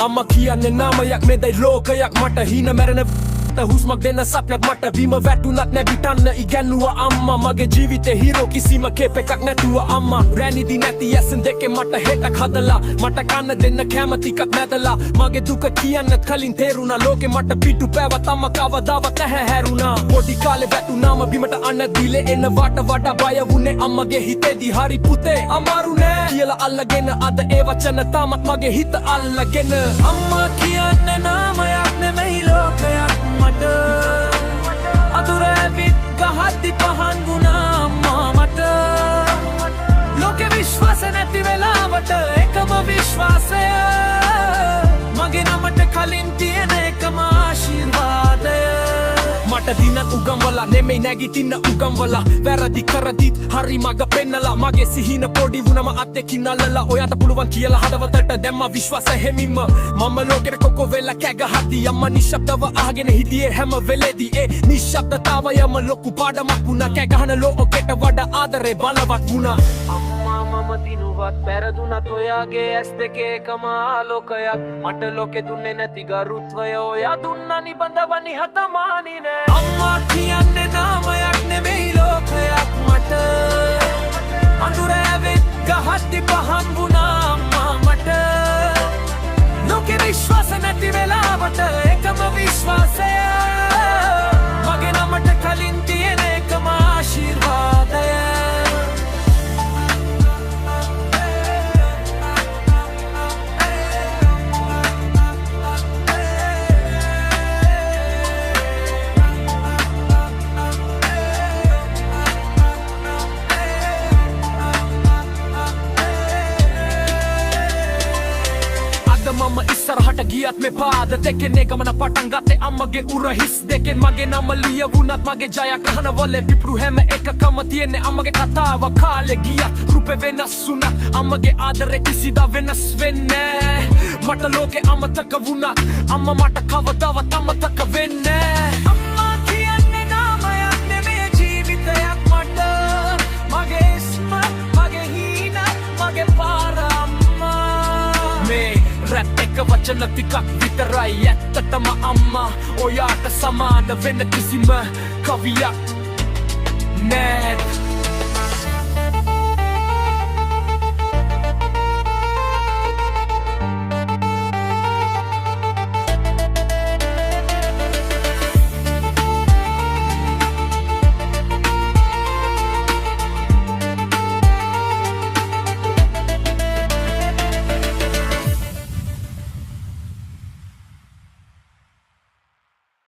Amma kiyanne namayak medai lokayak mata hina merena හුස්මක් දෙන්න සප්නක් මට බීම වැටුනත් නැගිටන්න ඉගැන්නුවා අම්මා මගේ ජීවිතේ හීරෝ කිසිම කේප් එකක් නැතුව අම්මා රැනිදි නැති ඇසෙන් දෙකේ මට හෙටක් හදලා මට කන්න දෙන්න කැමතිකක් නැදලා මගේ දුක කියන්න කලින් තේරුණා ලෝකෙ මට පිටු පැවත් අම්මා කවදාවත් නැහැ හැරුණා පොඩි කාලේ වැටුනාම බීමට අන්න දිලේ එන වඩා බය වුනේ අම්මගේ හිතේදී හරි පුතේ අමාරු නෑ කියලා අල්ලගෙන අද ඒ වචන තාමත් මගේ හිත අල්ලගෙන අම්මා කියන්නේ නාමයක් නෙමෙයි ලෝකයක් අතුර ඇවිත් ගහද්දි පහන් වුණා අම්මා මට ලෝකෙ විශ්වාස නැති වෙලාවට එකම විශ්වාසය මගේ නමට කලින් තියෙන එකම ආශිර්වාදය මට දිනක් උගම්වලා නෙමෙයි නැගිටින්න උගම්වලා වැරදි කරදිත් හරි මග පෙන්නලා මගේ සිහින පොඩි වුණම අත්දැකින් අල්ලලා ඔයාට පුළුවන් කියලා හදවතට දැම්ම විශ්වාස හැමින්ම මම ලෝකෙට කොකෝ වෙලා කැගහද්දි අම්මා නිශ්ශබ්දව අහගෙන හිටියේ හැම වෙලේදී ඒ නිශ්ශබ්දතාවයම ලොකු පාඩමක් වුණා කැගහන ලෝකෙට වඩා ආදරේ බලවත් වුණා මම දිනුවත් පැරදුනත් ඔයාගේ ඇස් දෙකේ එකම ආලෝකයක් මට ලෝකෙ දුන්නේ නැති ගරුත්වය ඔයා දුන්නා නිබඳව නිහතමානී නෑ අම්මා කියන්නේ නාමයක් නෙමෙයි ලෝකයක් මට අඳුර ඇවිත් ගහද්දි පහන් වුණා අම්මා මට ලෝකෙ විශ්වාස නැති වෙලාවට එකම විශ්වාසය මගේ නමට කලින් තියෙන එකම ආශිර්වාදය මම ඉස්සරහට ගියත් මේ පාද දෙකෙන් ගමන පටන් ගත්තේ අම්මගේ උර හිස් දෙකෙන් මගේ නම ලියවුණත් මගේ ජයග්‍රහණවල පිපුරු හැම එකකම තියෙන්නේ අම්මගේ කතාව කාලේ ගියත් රූපේ වෙනස් වුණත් අම්මගේ ආදරේ කිසිදා වෙනස් වෙන්නේ මට ලෝකේ අමතක වුණත් අම්මා මට කවදාවත් අමතක වෙන්නේ අම්මා කියන්නේ නාමයක් නෙමෙයි ජීවිතයක් මට මගේ ඉස්ම මගේ හීන මගේ පාර රැප් එක වචන ටිකක් විතරයි ඇත්තටම අම්මා ඔයාට සමාන වෙන කිසිම කවියක් නෑ